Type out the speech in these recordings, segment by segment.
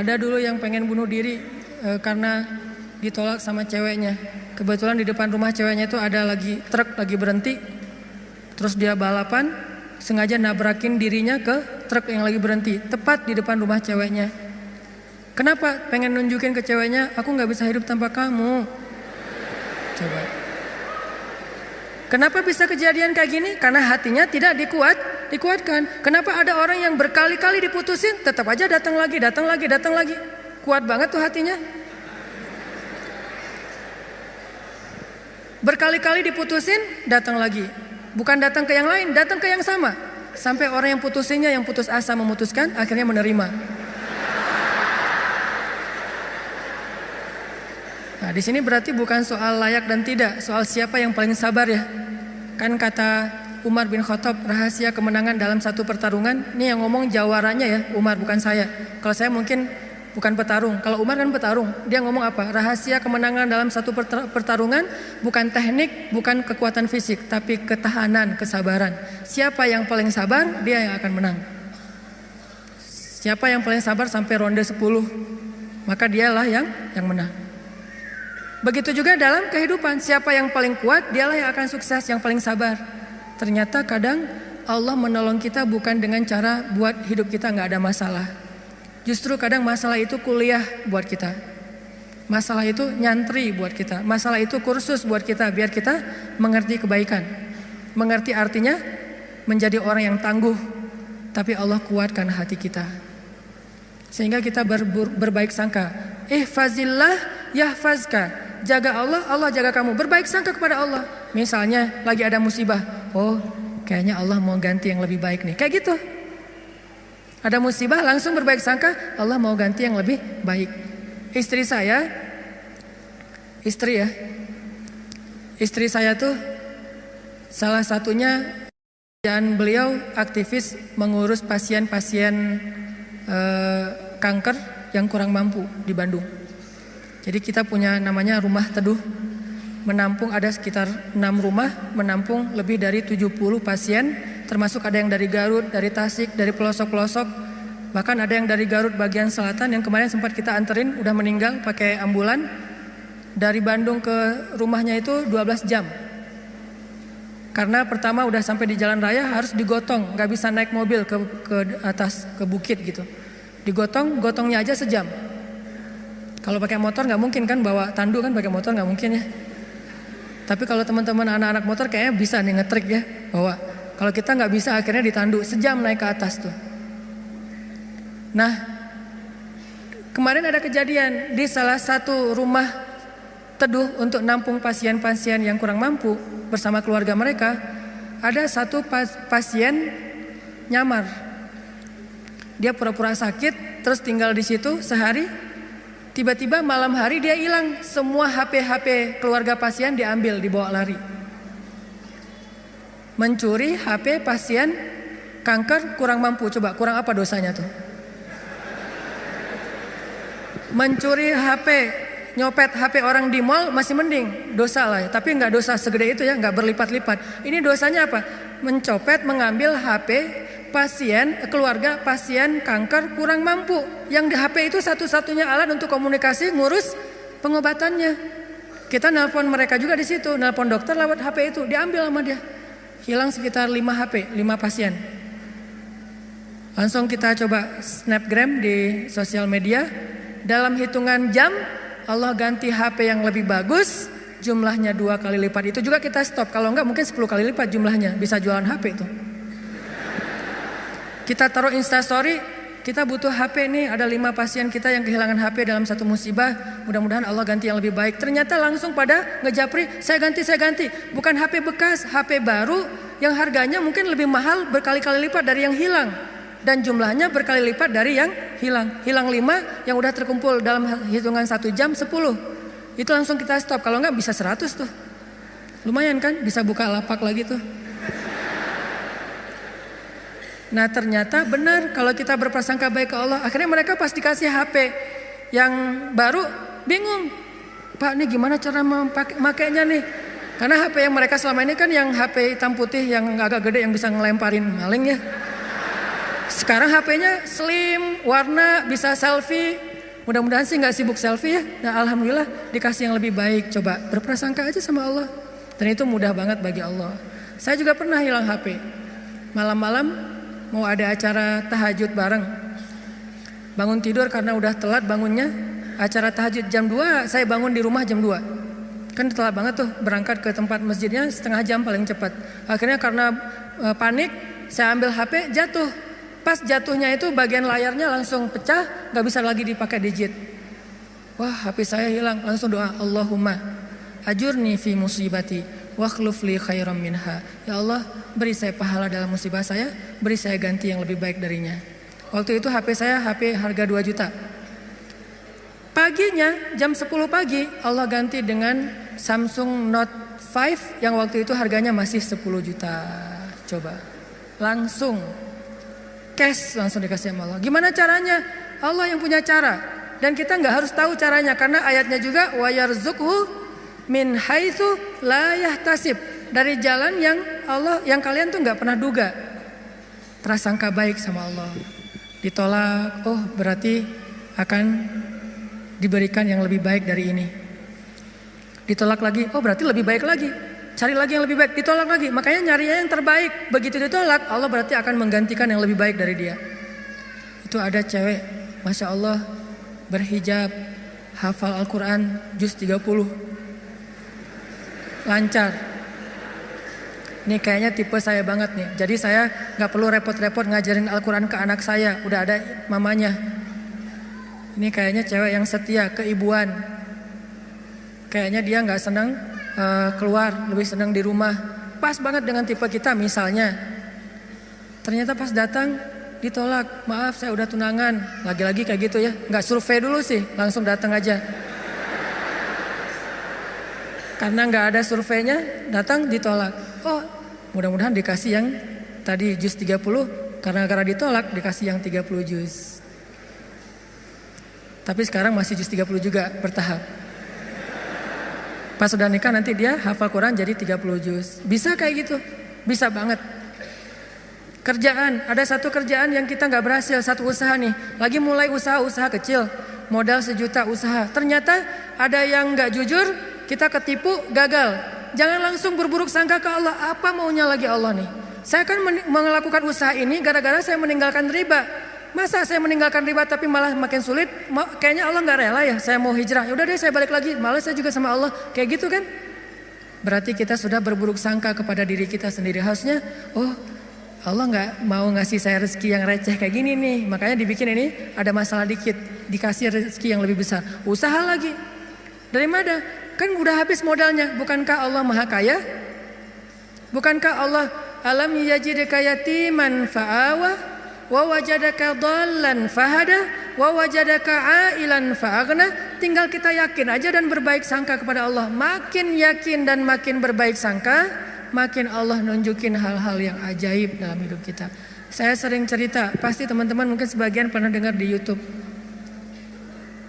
Ada dulu yang pengen bunuh diri karena ditolak sama ceweknya. Kebetulan di depan rumah ceweknya itu ada truk lagi berhenti. Terus dia balapan, sengaja nabrakin dirinya ke truk yang lagi berhenti, tepat di depan rumah ceweknya. Kenapa? Pengen nunjukin ke ceweknya, aku gak bisa hidup tanpa kamu. Coba. Kenapa bisa kejadian kayak gini? Karena hatinya tidak dikuatkan. Kenapa ada orang yang berkali-kali diputusin, tetap aja datang lagi. Kuat banget tuh hatinya. Berkali-kali diputusin, datang lagi. Bukan datang ke yang lain, datang ke yang sama. Sampai orang yang putusinnya, yang putus asa memutuskan, akhirnya menerima. Nah, di sini berarti bukan soal layak dan tidak, soal siapa yang paling sabar ya. Kan kata Umar bin Khattab, rahasia kemenangan dalam satu pertarungan, ini yang ngomong jawaranya ya, Umar bukan saya. Kalau saya mungkin bukan petarung, kalau Umar kan petarung. Dia ngomong apa? Rahasia kemenangan dalam satu pertarungan bukan teknik, bukan kekuatan fisik, tapi ketahanan, kesabaran. Siapa yang paling sabar, dia yang akan menang. Siapa yang paling sabar sampai ronde 10, maka dialah yang menang. Begitu juga dalam kehidupan, siapa yang paling kuat, dialah yang akan sukses, yang paling sabar. Ternyata kadang Allah menolong kita bukan dengan cara buat hidup kita gak ada masalah. Justru kadang masalah itu kuliah buat kita. Masalah itu nyantri buat kita. Masalah itu kursus buat kita, biar kita mengerti kebaikan. Mengerti artinya menjadi orang yang tangguh. Tapi Allah kuatkan hati kita, sehingga kita berbaik sangka. Ihfazillah yahfazka. Jaga Allah, Allah jaga kamu. Berbaik sangka kepada Allah. Misalnya lagi ada musibah, oh kayaknya Allah mau ganti yang lebih baik nih. Kayak gitu. Ada musibah langsung berbaik sangka, Allah mau ganti yang lebih baik. Istri saya tuh salah satunya, dan beliau aktivis mengurus pasien-pasien kanker yang kurang mampu di Bandung. Jadi kita punya namanya rumah teduh, menampung ada sekitar 6 rumah, menampung lebih dari 70 pasien, termasuk ada yang dari Garut, dari Tasik, dari pelosok-pelosok, bahkan ada yang dari Garut bagian selatan yang kemarin sempat kita anterin, udah meninggal pakai ambulan. Dari Bandung ke rumahnya itu 12 jam. Karena pertama udah sampai di jalan raya harus digotong, gak bisa naik mobil ke atas, ke bukit gitu. Gotongnya aja sejam. Kalau pakai motor nggak mungkin kan, bawa tandu kan, pakai motor nggak mungkin ya. Tapi kalau teman-teman anak-anak motor kayaknya bisa nih ngetrik ya, bawa. Kalau kita nggak bisa akhirnya ditandu, sejam naik ke atas tuh. Nah, kemarin ada kejadian di salah satu rumah teduh untuk nampung pasien-pasien yang kurang mampu bersama keluarga mereka. Ada satu pasien nyamar. Dia pura-pura sakit, terus tinggal di situ sehari. Tiba-tiba malam hari dia hilang, semua HP keluarga pasien diambil, dibawa lari. Mencuri HP pasien kanker kurang mampu, coba kurang apa dosanya tuh? Mencuri HP, nyopet HP orang di mall masih mending, dosa lah ya. Tapi nggak dosa segede itu ya, nggak berlipat-lipat. Ini dosanya apa? Mencopet, mengambil HP keluarga pasien kanker kurang mampu, yang di HP itu satu-satunya alat untuk komunikasi, ngurus pengobatannya. Kita nelpon mereka juga di situ, nelpon dokter lewat HP itu, diambil sama dia. Hilang sekitar 5 HP, 5 pasien. Langsung kita coba snapgram di sosial media. Dalam hitungan jam Allah ganti HP yang lebih bagus, jumlahnya 2 kali lipat. Itu juga kita stop, kalau enggak mungkin 10 kali lipat jumlahnya, bisa jualan HP itu. Kita taruh Instastory, kita butuh HP nih, ada 5 pasien kita yang kehilangan HP dalam satu musibah, mudah-mudahan Allah ganti yang lebih baik. Ternyata langsung pada ngejapri, saya ganti. Bukan HP bekas, HP baru yang harganya mungkin lebih mahal berkali-kali lipat dari yang hilang. Dan jumlahnya berkali lipat dari yang hilang. Hilang 5, yang udah terkumpul dalam hitungan 1 jam 10. Itu langsung kita stop, kalau enggak bisa 100 tuh. Lumayan kan, bisa buka lapak lagi tuh. Nah ternyata benar, kalau kita berprasangka baik ke Allah, akhirnya mereka pas dikasih HP yang baru bingung, Pak ini gimana cara memakainya nih? Karena HP yang mereka selama ini kan yang HP hitam putih yang agak gede yang bisa ngelemparin maling ya. Sekarang HP-nya slim, warna, bisa selfie, Mudah-mudahan sih nggak sibuk selfie ya. Nah alhamdulillah dikasih yang lebih baik. Coba berprasangka aja sama Allah. Dan itu mudah banget bagi Allah. Saya juga pernah hilang HP. Malam-malam mau ada acara tahajud bareng. Bangun tidur karena udah telat bangunnya. Acara tahajud jam 2, saya bangun di rumah jam 2. Kan telat banget tuh berangkat ke tempat masjidnya setengah jam paling cepat. Akhirnya karena panik saya ambil HP jatuh. Pas jatuhnya itu bagian layarnya langsung pecah, gak bisa lagi dipakai digit. Wah HP saya hilang, langsung doa Allahumma ajurni fi musibati wa akhlif li khairam minha. Ya Allah beri saya pahala dalam musibah saya, beri saya ganti yang lebih baik darinya. Waktu itu HP saya HP harga 2 juta. Paginya jam 10 pagi Allah ganti dengan Samsung Note 5 yang waktu itu harganya masih 10 juta. Coba langsung cash langsung dikasih sama Allah. Gimana caranya? Allah yang punya cara. Dan kita nggak harus tahu caranya karena ayatnya juga wa yarzuqhu min haitsu la yahtasib. Dari jalan yang Allah yang kalian tuh nggak pernah duga. Prasangka baik sama Allah. Ditolak, oh berarti akan diberikan yang lebih baik dari ini. Ditolak lagi, oh berarti lebih baik lagi. Cari lagi yang lebih baik, ditolak lagi. Makanya nyarinya yang terbaik. Begitu ditolak, Allah berarti akan menggantikan yang lebih baik dari dia. Itu ada cewek, Masya Allah, berhijab, hafal Al-Quran, juz 30. Lancar. Ini kayaknya tipe saya banget nih. Jadi saya gak perlu repot-repot ngajarin Al-Quran ke anak saya. Udah ada mamanya. Ini kayaknya cewek yang setia, keibuan. Kayaknya dia gak senang keluar, lebih senang di rumah. Pas banget dengan tipe kita misalnya. Ternyata pas datang ditolak, maaf saya udah tunangan. Lagi-lagi kayak gitu ya, gak survei dulu sih, langsung datang aja. Karena gak ada surveinya, datang ditolak. Oh mudah-mudahan dikasih yang tadi juz 30. Karena ditolak dikasih yang 30 juz. Tapi sekarang masih juz 30 juga bertahap. Pas sudah nikah nanti dia hafal Quran jadi 30 juz. Bisa kayak gitu, bisa banget. Kerjaan, ada satu kerjaan yang kita gak berhasil, satu usaha nih. Lagi mulai usaha kecil, modal 1 juta usaha. Ternyata ada yang gak jujur, kita ketipu, gagal. Jangan langsung berburuk sangka ke Allah, apa maunya lagi Allah nih. Saya kan melakukan usaha ini gara-gara saya meninggalkan riba. Masa saya meninggalkan riba tapi malah makin sulit? Kayaknya Allah gak rela ya, saya mau hijrah. Ya udah deh saya balik lagi, malah saya juga sama Allah. Kayak gitu kan? Berarti kita sudah berburuk sangka kepada diri kita sendiri. Harusnya, oh Allah gak mau ngasih saya rezeki yang receh kayak gini nih. Makanya dibikin ini ada masalah dikit, dikasih rezeki yang lebih besar. Usaha lagi. Dari mana? Kan udah habis modalnya. Bukankah Allah maha kaya? Bukankah Allah alam yajidka yatiman fa'awa wa wajadaka dhallan fahada wa wajadaka ailan fa'aghna. Tinggal kita yakin aja dan berbaik sangka kepada Allah. Makin yakin dan makin berbaik sangka, makin Allah nunjukin hal-hal yang ajaib dalam hidup kita. Saya sering cerita, pasti teman-teman mungkin sebagian pernah dengar di YouTube.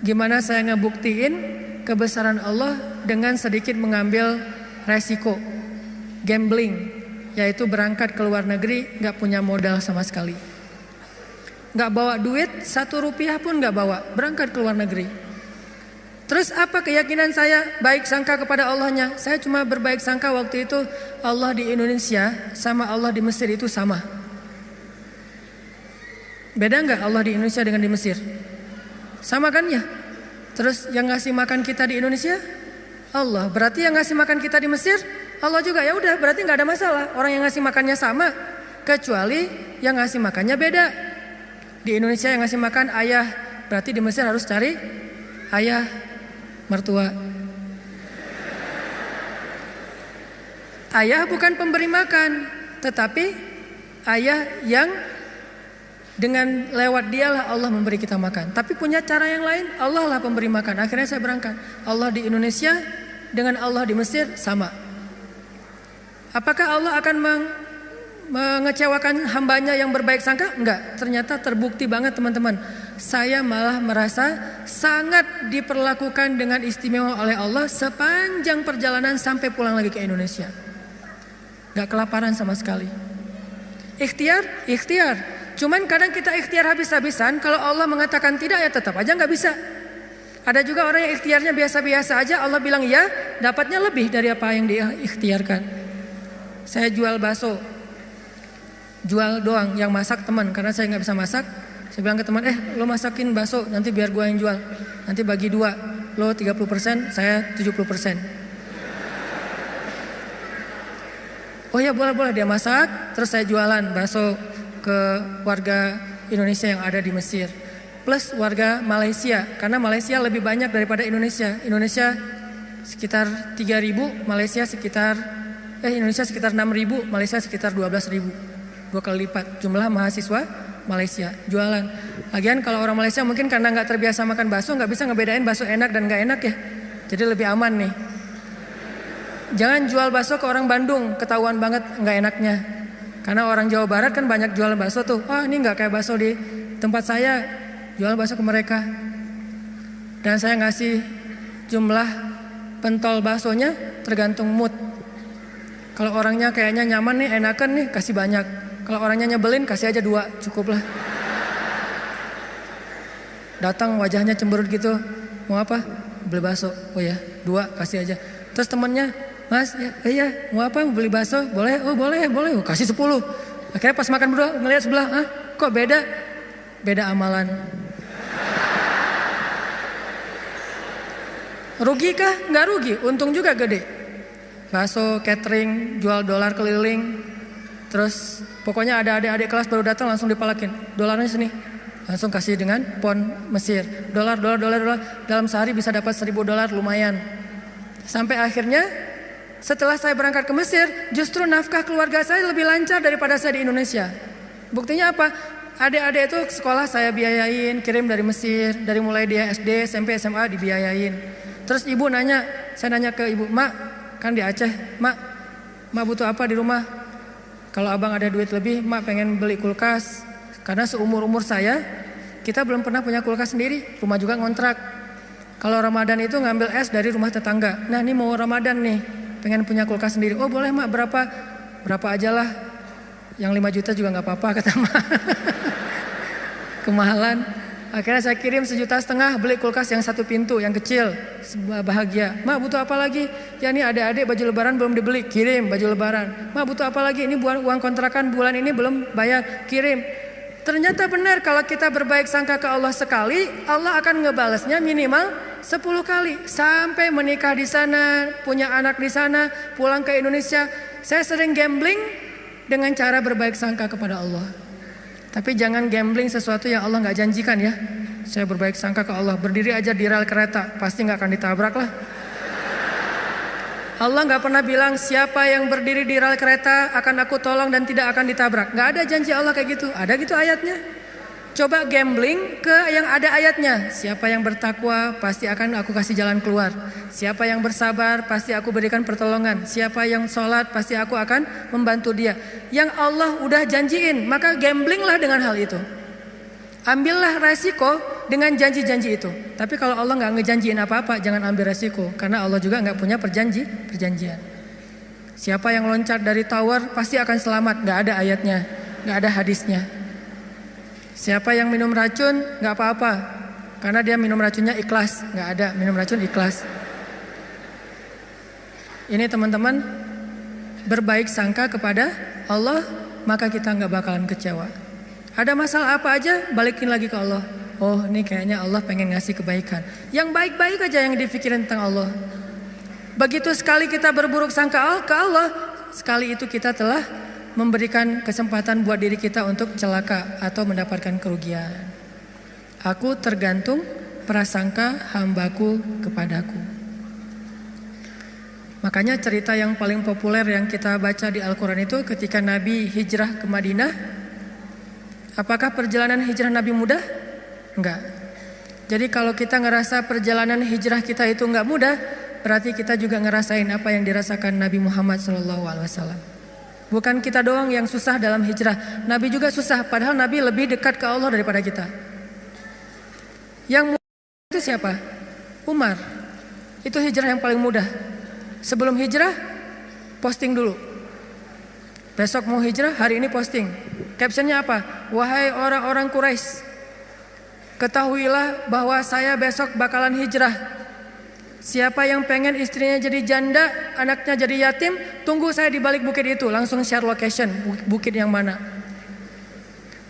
Gimana saya ngebuktiin kebesaran Allah dengan sedikit mengambil resiko gambling, yaitu berangkat ke luar negeri gak punya modal sama sekali. Gak bawa duit, 1 rupiah pun gak bawa, berangkat ke luar negeri. Terus apa keyakinan saya baik sangka kepada Allahnya? Saya cuma berbaik sangka waktu itu Allah di Indonesia sama Allah di Mesir itu sama. Beda gak Allah di Indonesia dengan di Mesir? Sama kan ya? Terus yang ngasih makan kita di Indonesia Allah, berarti yang ngasih makan kita di Mesir Allah juga. Ya udah, berarti gak ada masalah. Orang yang ngasih makannya sama, kecuali yang ngasih makannya beda. Di Indonesia yang ngasih makan ayah, berarti di Mesir harus cari ayah mertua. Ayah bukan pemberi makan, tetapi ayah yang dengan lewat dialah Allah memberi kita makan. Tapi punya cara yang lain, Allah lah pemberi makan. Akhirnya saya berangkat. Allah di Indonesia dengan Allah di Mesir sama. Apakah Allah akan mengecewakan hambanya yang berbaik sangka? Enggak, ternyata terbukti banget teman-teman. Saya malah merasa sangat diperlakukan dengan istimewa oleh Allah sepanjang perjalanan sampai pulang lagi ke Indonesia. Enggak kelaparan sama sekali. Ikhtiar. Cuman kadang kita ikhtiar habis-habisan, kalau Allah mengatakan tidak ya tetap aja enggak bisa. Ada juga orang yang ikhtiarnya biasa-biasa aja, Allah bilang ya, dapatnya lebih dari apa yang dia ikhtiarkan. Saya jual bakso, jual doang, yang masak teman, karena saya nggak bisa masak. Saya bilang ke teman, lo masakin bakso, nanti biar gua yang jual. Nanti bagi 2, lo 30%, saya 70%. Oh ya boleh, dia masak, terus saya jualan bakso ke warga Indonesia yang ada di Mesir. Plus warga Malaysia, karena Malaysia lebih banyak daripada Indonesia. Indonesia sekitar 3.000, Indonesia sekitar 6.000, Malaysia sekitar 12.000. 2 kali lipat jumlah mahasiswa Malaysia jualan. Lagian kalau orang Malaysia mungkin karena nggak terbiasa makan bakso, nggak bisa ngebedain bakso enak dan nggak enak ya. Jadi lebih aman nih. Jangan jual bakso ke orang Bandung, ketahuan banget nggak enaknya. Karena orang Jawa Barat kan banyak jual bakso tuh. Ini nggak kayak bakso di tempat saya. Jual bakso ke mereka. Dan saya ngasih jumlah pentol baksonya tergantung mood. Kalau orangnya kayaknya nyaman nih, enakan nih, kasih banyak. Kalau orangnya nyebelin, kasih aja 2, cukup lah. Datang wajahnya cemberut gitu, mau apa? Beli bakso. Oh ya, 2 kasih aja. Terus temennya, Mas, iya, mau apa? Mau beli bakso? Boleh? Oh boleh. Oh, kasih 10. Akhirnya pas makan berdua ngeliat sebelah, kok beda? Beda amalan. Rugi kah? Nggak rugi, untung juga gede. Bakso, catering, jual dolar keliling. Terus pokoknya ada adik-adik kelas baru datang langsung dipalakin. Dolarnya sini. Langsung kasih dengan pon Mesir. Dolar. Dalam sehari bisa dapat $1.000 lumayan. Sampai akhirnya setelah saya berangkat ke Mesir, justru nafkah keluarga saya lebih lancar daripada saya di Indonesia. Buktinya apa? Adik-adik itu sekolah saya biayain, kirim dari Mesir, dari mulai dia SD, SMP, SMA dibiayain. Terus ibu nanya, saya nanya ke ibu, Mak, kan di Aceh, Mak butuh apa di rumah? Kalau abang ada duit lebih, Mak pengen beli kulkas. Karena seumur-umur saya, kita belum pernah punya kulkas sendiri, rumah juga ngontrak. Kalau Ramadan itu ngambil es dari rumah tetangga. Nah ini mau Ramadan nih, pengen punya kulkas sendiri. Oh boleh Mak, berapa aja lah. Yang 5 juta juga gak apa-apa kata Mak. Kemahalan. Akhirnya saya kirim 1,5 juta beli kulkas yang 1 pintu, yang kecil. Bahagia. Mak butuh apa lagi? Ya ini adik-adik baju lebaran belum dibeli, kirim baju lebaran. Mak butuh apa lagi? Ini uang kontrakan bulan ini belum bayar, kirim. Ternyata benar kalau kita berbaik sangka ke Allah sekali, Allah akan ngebalasnya minimal 10 kali. Sampai menikah di sana, punya anak di sana, pulang ke Indonesia. Saya sering gambling dengan cara berbaik sangka kepada Allah. Tapi jangan gambling sesuatu yang Allah gak janjikan ya. Saya berbaik sangka ke Allah, berdiri aja di rel kereta, pasti gak akan ditabrak lah. Allah gak pernah bilang siapa yang berdiri di rel kereta akan aku tolong dan tidak akan ditabrak. Gak ada janji Allah kayak gitu. Ada gitu ayatnya. Coba gambling ke yang ada ayatnya. Siapa yang bertakwa pasti akan aku kasih jalan keluar. Siapa yang bersabar pasti aku berikan pertolongan. Siapa yang sholat pasti aku akan membantu dia. Yang Allah udah janjiin, maka gamblinglah dengan hal itu. Ambillah resiko dengan janji-janji itu. Tapi kalau Allah gak ngejanjiin apa-apa, jangan ambil resiko. Karena Allah juga gak punya perjanjian. Siapa yang loncat dari tower pasti akan selamat. Gak ada ayatnya, gak ada hadisnya. Siapa yang minum racun gak apa-apa, karena dia minum racunnya ikhlas. Gak ada minum racun ikhlas. Ini teman-teman, berbaik sangka kepada Allah, maka kita gak bakalan kecewa. Ada masalah apa aja, balikin lagi ke Allah. Oh ini kayaknya Allah pengen ngasih kebaikan. Yang baik-baik aja yang dipikirin tentang Allah. Begitu sekali kita berburuk sangka ke Allah, sekali itu kita telah memberikan kesempatan buat diri kita untuk celaka atau mendapatkan kerugian. Aku tergantung prasangka hambaku kepadaku. Makanya cerita yang paling populer yang kita baca di Al-Quran itu ketika Nabi hijrah ke Madinah. Apakah perjalanan hijrah Nabi mudah? Enggak. Jadi kalau kita ngerasa perjalanan hijrah kita itu enggak mudah, berarti kita juga ngerasain apa yang dirasakan Nabi Muhammad SAW. Bukan kita doang yang susah dalam hijrah, Nabi juga susah, padahal Nabi lebih dekat ke Allah daripada kita. Yang mudah itu siapa? Umar. Itu hijrah yang paling mudah. Sebelum hijrah, posting dulu. Besok mau hijrah, hari ini posting. Captionnya apa? Wahai orang-orang Quraisy, ketahuilah bahwa saya besok bakalan hijrah. Siapa yang pengen istrinya jadi janda, anaknya jadi yatim, tunggu saya di balik bukit itu. Langsung share location, bukit yang mana.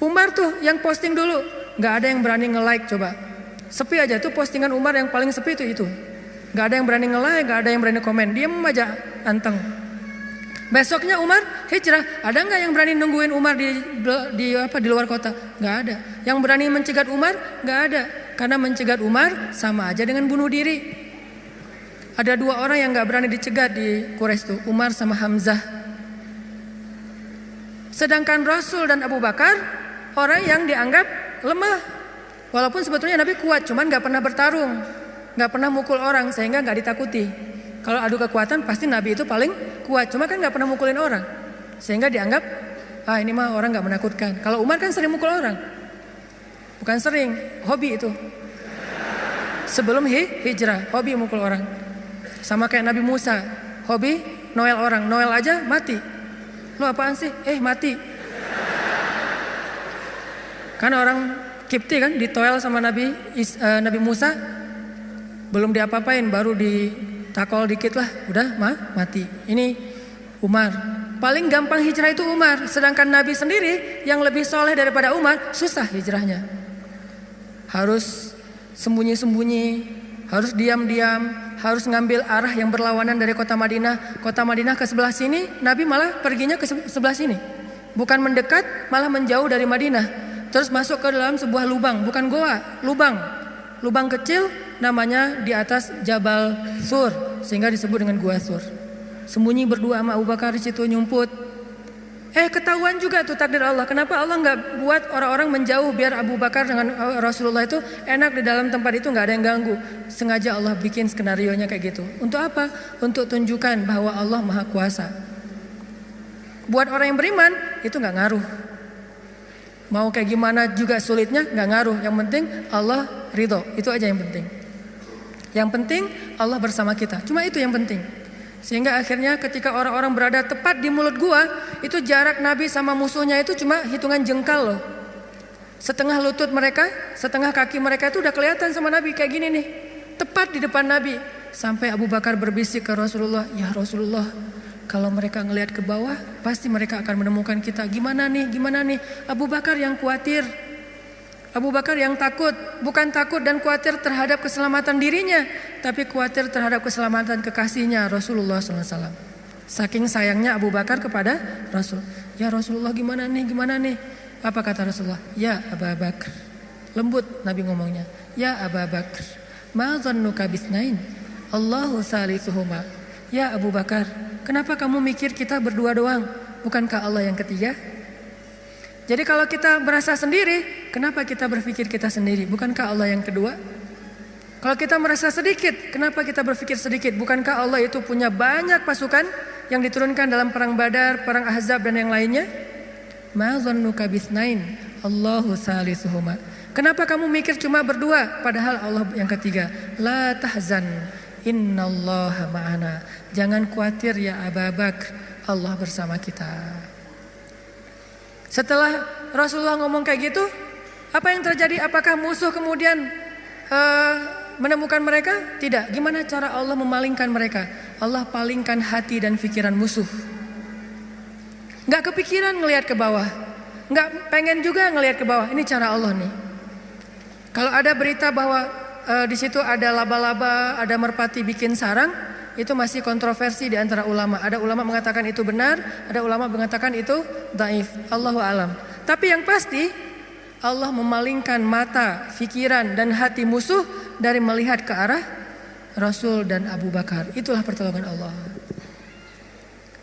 Umar tuh yang posting dulu, gak ada yang berani nge-like coba. Sepi aja tuh postingan Umar yang paling sepi itu. Gak ada yang berani nge-like, gak ada yang berani komen. Diam aja, anteng. Besoknya Umar hijrah. Ada nggak yang berani nungguin Umar di luar kota? Nggak ada. Yang berani mencegat Umar? Nggak ada. Karena mencegat Umar sama aja dengan bunuh diri. Ada 2 orang yang nggak berani dicegat di Quraisy tuh, Umar sama Hamzah. Sedangkan Rasul dan Abu Bakar orang yang dianggap lemah. Walaupun sebetulnya Nabi kuat, cuman nggak pernah bertarung, nggak pernah mukul orang sehingga nggak ditakuti. Kalau adu kekuatan pasti Nabi itu paling kuat, cuma kan nggak pernah mukulin orang, sehingga dianggap ini mah orang nggak menakutkan. Kalau Umar kan sering mukul orang, bukan sering, hobi itu. Sebelum hijrah, hobi mukul orang. Sama kayak Nabi Musa, hobi Noel orang, Noel aja mati. Lu apaan sih? Mati. Kan orang Kipti kan ditoel sama Nabi Musa, belum diapa-apain, baru ditakol dikit lah, udah mati. Ini Umar. Paling gampang hijrah itu Umar. Sedangkan Nabi sendiri yang lebih soleh daripada Umar, susah hijrahnya. Harus sembunyi-sembunyi, harus diam-diam, harus ngambil arah yang berlawanan dari kota Madinah. Kota Madinah ke sebelah sini, Nabi malah perginya ke sebelah sini. Bukan mendekat, malah menjauh dari Madinah. Terus masuk ke dalam sebuah lubang, bukan goa, lubang kecil, namanya di atas Jabal Sur, sehingga disebut dengan Gua Sur. Sembunyi berdua sama Abu Bakar di situ nyumput. Ketahuan juga tuh takdir Allah. Kenapa Allah nggak buat orang-orang menjauh biar Abu Bakar dengan Rasulullah itu enak di dalam tempat itu, nggak ada yang ganggu. Sengaja Allah bikin skenarionya kayak gitu. Untuk apa? Untuk tunjukkan bahwa Allah Maha Kuasa. Buat orang yang beriman itu nggak ngaruh. Mau kayak gimana juga sulitnya nggak ngaruh. Yang penting Allah ridho, itu aja yang penting. Yang penting Allah bersama kita. Cuma itu yang penting. Sehingga akhirnya ketika orang-orang berada tepat di mulut gua, itu jarak Nabi sama musuhnya itu cuma hitungan jengkal loh. Setengah lutut mereka, setengah kaki mereka itu udah kelihatan sama Nabi kayak gini nih. Tepat di depan Nabi. Sampai Abu Bakar berbisik ke Rasulullah, "Ya Rasulullah, kalau mereka ngelihat ke bawah, pasti mereka akan menemukan kita. Gimana nih? Abu Bakar yang khawatir. Abu Bakar yang takut. Bukan takut dan khawatir terhadap keselamatan dirinya, tapi khawatir terhadap keselamatan kekasihnya Rasulullah SAW. Saking sayangnya Abu Bakar kepada Rasul. "Ya Rasulullah, gimana nih? Apa kata Rasulullah? "Ya Abu Bakar." Lembut Nabi ngomongnya. "Ya Abu Bakar, ma dhannuka bisnain? Allahu salisuhuma." Ya Abu Bakar, kenapa kamu mikir kita berdua doang? Bukankah Allah yang ketiga? Jadi kalau kita merasa sendiri, kenapa kita berpikir kita sendiri? Bukankah Allah yang kedua? Kalau kita merasa sedikit, kenapa kita berpikir sedikit? Bukankah Allah itu punya banyak pasukan yang diturunkan dalam perang Badar, perang Ahzab dan yang lainnya? Ma dhannuka bisnain? Allahu salisuhuma. Kenapa kamu mikir cuma berdua padahal Allah yang ketiga? La tahzan, innallaha ma'ana. Jangan khawatir ya Abu Bakar, Allah bersama kita. Setelah Rasulullah ngomong kayak gitu, apa yang terjadi? Apakah musuh kemudian menemukan mereka? Tidak. Gimana cara Allah memalingkan mereka? Allah palingkan hati dan pikiran musuh. Gak kepikiran ngelihat ke bawah, gak pengen juga ngelihat ke bawah. Ini cara Allah nih. Kalau ada berita bahwa di situ ada laba-laba, ada merpati bikin sarang, itu masih kontroversi di antara ulama. Ada ulama mengatakan itu benar, ada ulama mengatakan itu dhaif. Allahu alam. Tapi yang pasti Allah memalingkan mata, pikiran dan hati musuh dari melihat ke arah Rasul dan Abu Bakar. Itulah pertolongan Allah.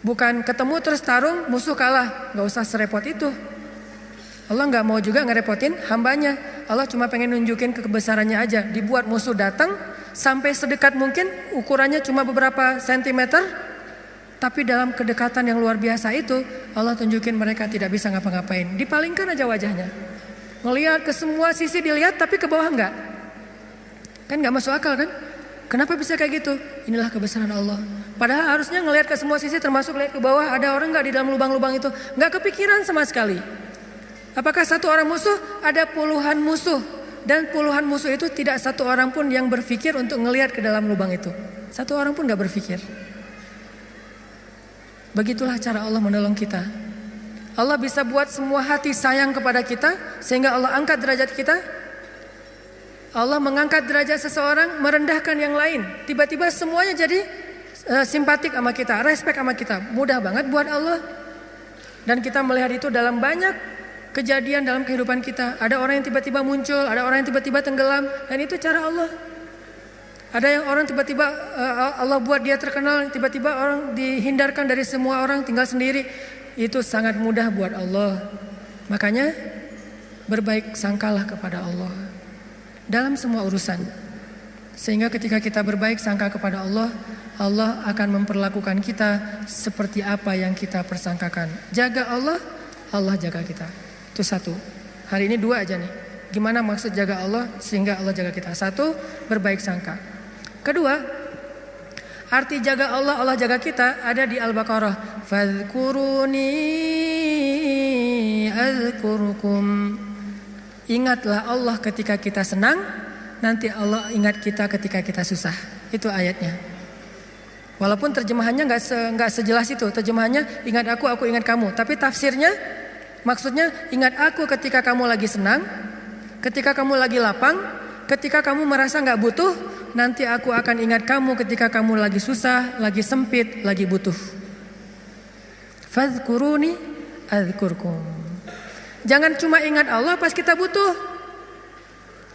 Bukan ketemu terus tarung, musuh kalah. Gak usah serepot itu. Allah gak mau juga ngerepotin hambanya. Allah cuma pengen nunjukin kebesarannya aja. Dibuat musuh datang sampai sedekat mungkin, ukurannya cuma beberapa sentimeter, tapi dalam kedekatan yang luar biasa itu Allah tunjukin mereka tidak bisa ngapa-ngapain. Dipalingkan aja wajahnya, ngelihat ke semua sisi dilihat, tapi ke bawah enggak. Kan gak masuk akal kan? Kenapa bisa kayak gitu? Inilah kebesaran Allah. Padahal harusnya ngelihat ke semua sisi, termasuk lihat ke bawah, ada orang gak di dalam lubang-lubang itu. Gak kepikiran sama sekali. Apakah satu orang musuh? Ada puluhan musuh. dan puluhan musuh itu tidak satu orang pun yang berpikir untuk ngelihat ke dalam lubang itu. Satu orang pun gak berpikir. Begitulah cara Allah menolong kita. Allah bisa buat semua hati sayang kepada kita sehingga Allah angkat derajat kita. Allah mengangkat derajat seseorang, merendahkan yang lain. Tiba-tiba semuanya jadi simpatik sama kita, respect sama kita. Mudah banget buat Allah. Dan kita melihat itu dalam banyak kejadian dalam kehidupan kita. Ada orang yang tiba-tiba muncul, ada orang yang tiba-tiba tenggelam, dan itu cara Allah. Ada yang orang tiba-tiba Allah buat dia terkenal, tiba-tiba orang dihindarkan dari semua orang, tinggal sendiri. Itu sangat mudah buat Allah. Makanya berbaik sangkalah kepada Allah dalam semua urusan. Sehingga ketika kita berbaik sangka kepada Allah, Allah akan memperlakukan kita seperti apa yang kita persangkakan. Jaga Allah, Allah jaga kita. Itu satu. Hari ini dua aja nih. Gimana maksud jaga Allah sehingga Allah jaga kita? Satu, berbaik sangka. Kedua, arti jaga Allah, Allah jaga kita ada di Al-Baqarah. Fadhkuruni azkurkum. Ingatlah Allah ketika kita senang, nanti Allah ingat kita ketika kita susah. Itu ayatnya. Walaupun terjemahannya nggak sejelas itu. Terjemahannya ingat aku ingat kamu. Tapi tafsirnya maksudnya ingat aku ketika kamu lagi senang, ketika kamu lagi lapang, ketika kamu merasa nggak butuh. Nanti aku akan ingat kamu ketika kamu lagi susah, lagi sempit, lagi butuh. Fadhkuruni adzkurkum. Jangan cuma ingat Allah pas kita butuh.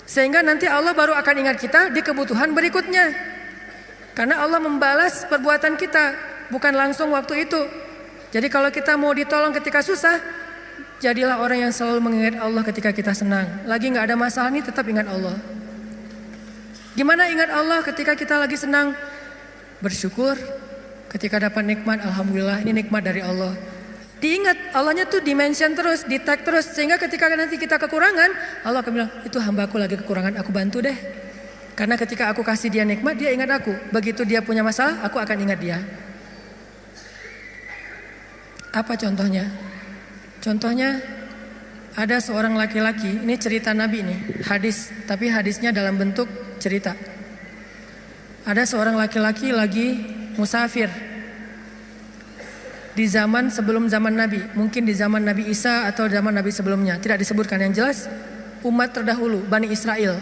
Sehingga nanti Allah baru akan ingat kita di kebutuhan berikutnya. Karena Allah membalas perbuatan kita, bukan langsung waktu itu. Jadi kalau kita mau ditolong ketika susah, jadilah orang yang selalu mengingat Allah ketika kita senang. Lagi gak ada masalah nih, tetap ingat Allah. Gimana ingat Allah ketika kita lagi senang? Bersyukur. Ketika dapat nikmat, alhamdulillah ini nikmat dari Allah. Diingat, Allahnya tuh dimention terus, di tag terus. Sehingga ketika nanti kita kekurangan, Allah akan bilang, itu hambaku lagi kekurangan, aku bantu deh. Karena ketika aku kasih dia nikmat, dia ingat aku. Begitu dia punya masalah, aku akan ingat dia. Apa contohnya? Contohnya, ada seorang laki-laki, ini cerita Nabi nih, hadis, tapi hadisnya dalam bentuk cerita. Ada seorang laki-laki lagi musafir di zaman sebelum zaman Nabi, mungkin di zaman Nabi Isa atau zaman Nabi sebelumnya, tidak disebutkan. Yang jelas umat terdahulu, Bani Israel.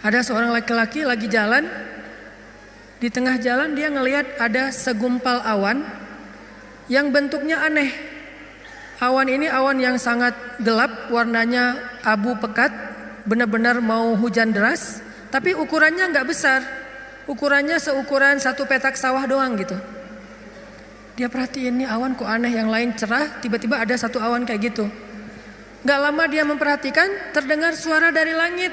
Ada seorang laki-laki lagi jalan, di tengah jalan dia ngelihat ada segumpal awan yang bentuknya aneh. Awan ini awan yang sangat gelap, warnanya abu pekat, benar-benar mau hujan deras, tapi ukurannya nggak besar, ukurannya seukuran satu petak sawah doang gitu. Dia perhatiin nih awan kok aneh, yang lain cerah, tiba-tiba ada satu awan kayak gitu. Nggak lama dia memperhatikan, terdengar suara dari langit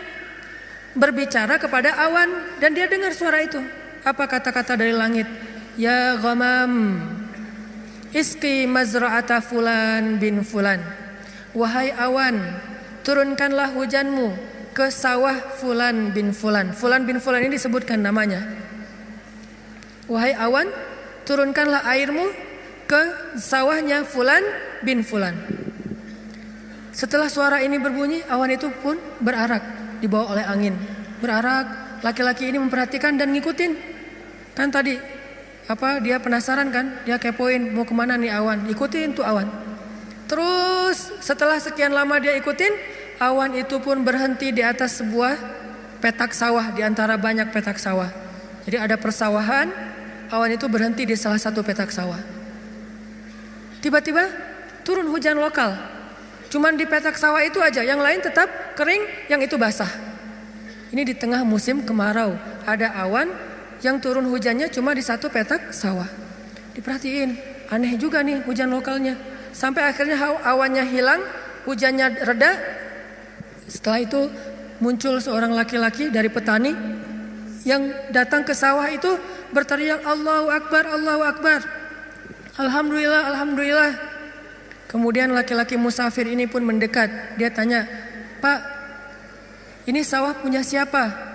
berbicara kepada awan, dan dia dengar suara itu. Apa kata-kata dari langit? Ya ghamam, iski mazra'ata fulan bin fulan. Wahai awan, turunkanlah hujanmu ke sawah fulan bin fulan. Fulan bin fulan ini disebutkan namanya. Wahai awan, turunkanlah airmu ke sawahnya fulan bin fulan. Setelah suara ini berbunyi, awan itu pun berarak, dibawa oleh angin. Berarak, laki-laki ini memperhatikan dan ngikutin. Kan tadi dia penasaran kan, dia kepoin mau kemana nih awan, ikutin tuh awan. Terus setelah sekian lama dia ikutin, awan itu pun berhenti di atas sebuah petak sawah, di antara banyak petak sawah. Jadi ada persawahan, awan itu berhenti di salah satu petak sawah. Tiba-tiba turun hujan lokal, cuman di petak sawah itu aja, yang lain tetap kering, yang itu basah. Ini di tengah musim kemarau, ada awan yang turun hujannya cuma di satu petak sawah. Diperhatiin, aneh juga nih hujan lokalnya. Sampai akhirnya awannya hilang, hujannya reda. Setelah itu muncul seorang laki-laki dari petani yang datang ke sawah itu berteriak, Allahu Akbar, Allahu Akbar, Alhamdulillah, Alhamdulillah. Kemudian laki-laki musafir ini pun mendekat. Dia tanya, Pak, ini sawah punya siapa?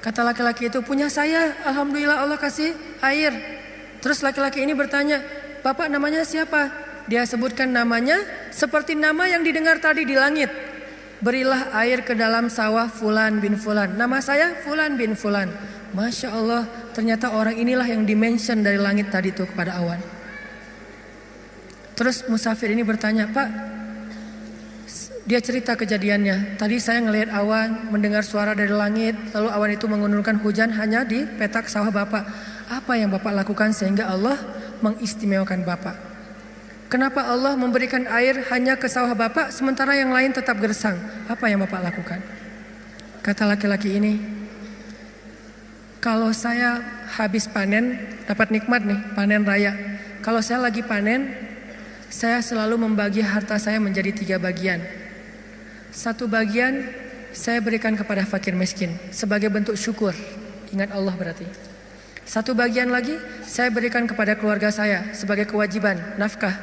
Kata laki-laki itu, punya saya, alhamdulillah Allah kasih air. Terus laki-laki ini bertanya, Bapak namanya siapa? Dia sebutkan namanya seperti nama yang didengar tadi di langit. berilah air ke dalam sawah Fulan bin Fulan. Nama saya Fulan bin Fulan. Masya Allah, ternyata orang inilah yang dimention dari langit tadi tuh kepada awan. Terus musafir ini bertanya, Pak, dia cerita kejadiannya. Tadi saya ngelihat awan, mendengar suara dari langit, lalu awan itu menurunkan hujan hanya di petak sawah Bapak. Apa yang Bapak lakukan sehingga Allah mengistimewakan Bapak? Kenapa Allah memberikan air hanya ke sawah Bapak sementara yang lain tetap gersang? Apa yang Bapak lakukan? Kata laki-laki ini, kalau saya habis panen, dapat nikmat nih, panen raya. Kalau saya lagi panen, saya selalu membagi harta saya menjadi 3 bagian. 1 bagian saya berikan kepada fakir miskin sebagai bentuk syukur. Ingat Allah berarti. 1 bagian lagi saya berikan kepada keluarga saya sebagai kewajiban, nafkah.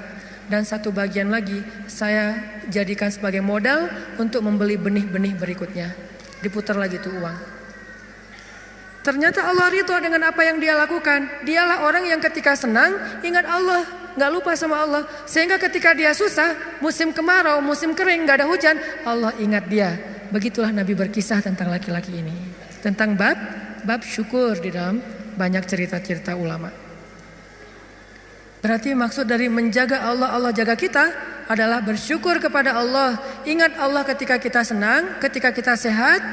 Dan 1 bagian lagi saya jadikan sebagai modal untuk membeli benih-benih berikutnya. Diputar lagi tuh uang. Ternyata Allah ridho dengan apa yang dia lakukan. Dialah orang yang ketika senang ingat Allah, gak lupa sama Allah. Sehingga ketika dia susah, musim kemarau, musim kering, gak ada hujan, Allah ingat dia. Begitulah Nabi berkisah tentang laki-laki ini. Tentang bab syukur di dalam banyak cerita-cerita ulama. Berarti maksud dari menjaga Allah, Allah jaga kita adalah bersyukur kepada Allah. Ingat Allah ketika kita senang, ketika kita sehat.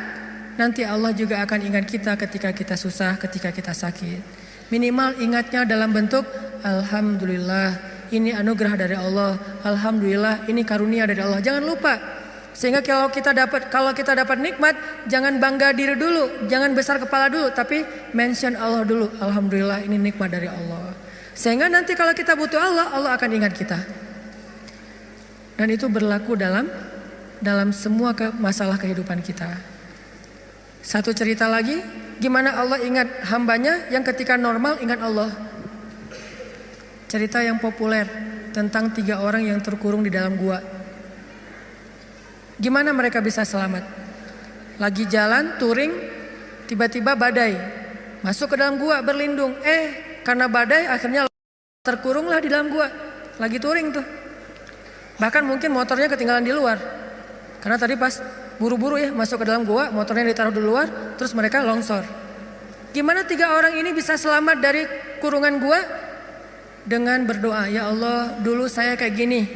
Nanti Allah juga akan ingat kita ketika kita susah, ketika kita sakit. Minimal ingatnya dalam bentuk Alhamdulillah, ini anugerah dari Allah. Alhamdulillah, ini karunia dari Allah. Jangan lupa. Sehingga kalau kita dapat nikmat, jangan bangga diri dulu, jangan besar kepala dulu, tapi mention Allah dulu. Alhamdulillah, ini nikmat dari Allah. Sehingga nanti kalau kita butuh Allah, Allah akan ingat kita. Dan itu berlaku dalam semua masalah kehidupan kita. Satu cerita lagi, gimana Allah ingat hambanya yang ketika normal ingat Allah. Cerita yang populer tentang 3 orang yang terkurung di dalam gua. Gimana mereka bisa selamat? Lagi jalan touring, tiba-tiba badai, masuk ke dalam gua berlindung. Karena badai akhirnya terkurunglah di dalam gua. Lagi touring tuh. Bahkan mungkin motornya ketinggalan di luar. Karena tadi pas buru-buru ya masuk ke dalam gua, motornya ditaruh di luar, terus mereka longsor. Gimana 3 orang ini bisa selamat dari kurungan gua? Dengan berdoa, ya Allah, dulu saya kayak gini.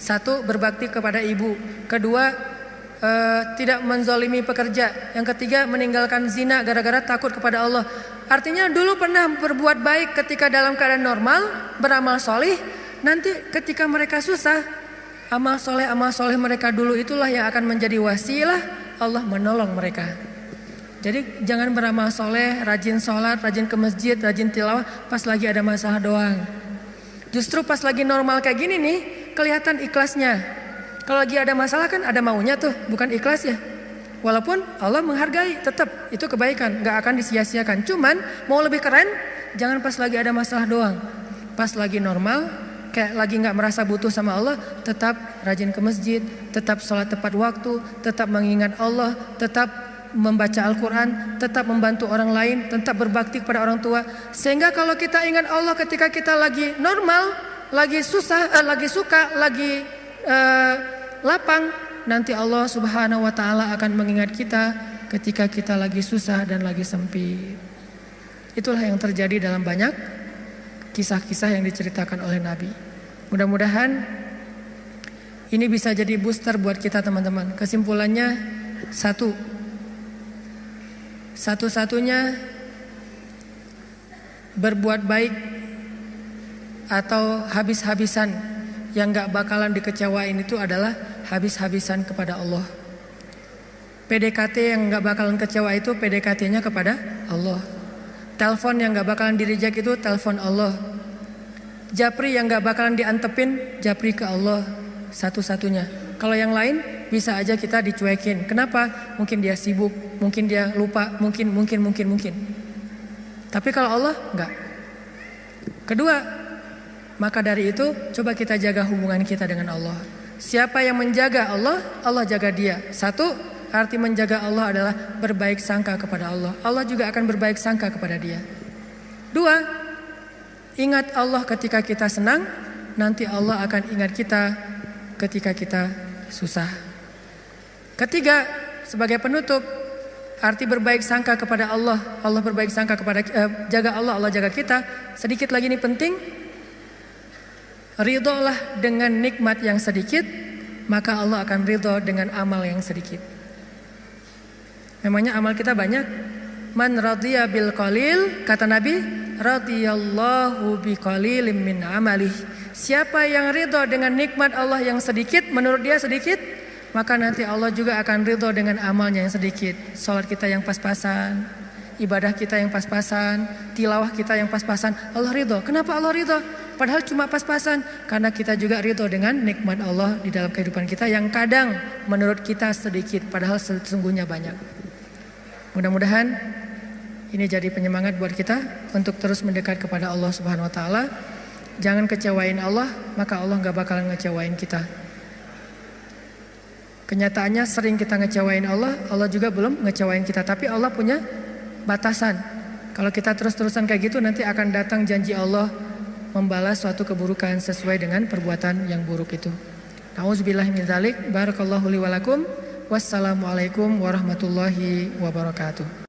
1, berbakti kepada ibu. 2, tidak menzolimi pekerja. Yang 3, meninggalkan zina gara-gara takut kepada Allah. Artinya dulu pernah berbuat baik ketika dalam keadaan normal, beramal soleh. Nanti ketika mereka susah, amal soleh mereka dulu itulah yang akan menjadi wasilah Allah menolong mereka. Jadi jangan beramal soleh, rajin sholat, rajin ke masjid, rajin tilawah pas lagi ada masalah doang. Justru pas lagi normal kayak gini nih, kelihatan ikhlasnya. Kalau lagi ada masalah kan ada maunya tuh, bukan ikhlas ya. Walaupun Allah menghargai, tetap itu kebaikan, gak akan disia-siakan. Cuman mau lebih keren, jangan pas lagi ada masalah doang. Pas lagi normal, kayak lagi gak merasa butuh sama Allah, tetap rajin ke masjid, tetap sholat tepat waktu, tetap mengingat Allah, tetap membaca Al-Quran, tetap membantu orang lain, tetap berbakti kepada orang tua. Sehingga kalau kita ingat Allah ketika kita lagi normal, lagi susah, lagi suka, lagi lapang, nanti Allah Subhanahu wa Ta'ala akan mengingat kita ketika kita lagi susah dan lagi sempit. Itulah yang terjadi dalam banyak kisah-kisah yang diceritakan oleh Nabi. Mudah-mudahan ini bisa jadi booster buat kita teman-teman. Kesimpulannya satu-satunya berbuat baik atau habis-habisan yang gak bakalan dikecewain itu adalah habis-habisan kepada Allah. PDKT yang gak bakalan kecewa itu PDKT-nya kepada Allah. Telepon yang gak bakalan di-reject itu telepon Allah. Japri yang gak bakalan diantepin, japri ke Allah satu-satunya. Kalau yang lain bisa aja kita dicuekin. Kenapa? Mungkin dia sibuk, mungkin dia lupa, mungkin. Tapi kalau Allah enggak. Kedua, maka dari itu coba kita jaga hubungan kita dengan Allah. Siapa yang menjaga Allah, Allah jaga dia. 1, arti menjaga Allah adalah berbaik sangka kepada Allah. Allah juga akan berbaik sangka kepada dia. 2, ingat Allah ketika kita senang, nanti Allah akan ingat kita ketika kita susah. Ketiga, sebagai penutup, arti berbaik sangka kepada Allah. Allah berbaik sangka kepada jaga Allah, Allah jaga kita. Sedikit lagi ini penting. Ridholah dengan nikmat yang sedikit, maka Allah akan ridho dengan amal yang sedikit. Memangnya amal kita banyak. Man radhiya bil qalil, kata Nabi, radhiyallahu bi qalilim min amalih. Siapa yang ridho dengan nikmat Allah yang sedikit, menurut dia sedikit, maka nanti Allah juga akan ridho dengan amalnya yang sedikit. Salat kita yang pas-pasan, ibadah kita yang pas-pasan, tilawah kita yang pas-pasan, Allah ridho. Kenapa Allah ridho? Padahal cuma pas-pasan, karena kita juga ridho dengan nikmat Allah di dalam kehidupan kita yang kadang menurut kita sedikit, padahal sesungguhnya banyak. Mudah-mudahan ini jadi penyemangat buat kita untuk terus mendekat kepada Allah Subhanahu Wa Taala. Jangan kecewain Allah, maka Allah gak bakalan ngecewain kita. Kenyataannya sering kita ngecewain Allah, Allah juga belum ngecewain kita. Tapi Allah punya batasan. Kalau kita terus-terusan kayak gitu, nanti akan datang janji Allah membalas suatu keburukan sesuai dengan perbuatan yang buruk itu. Nauzubillahi min dzalik. Barakallahu li wa lakum. Wassalamualaikum warahmatullahi wabarakatuh.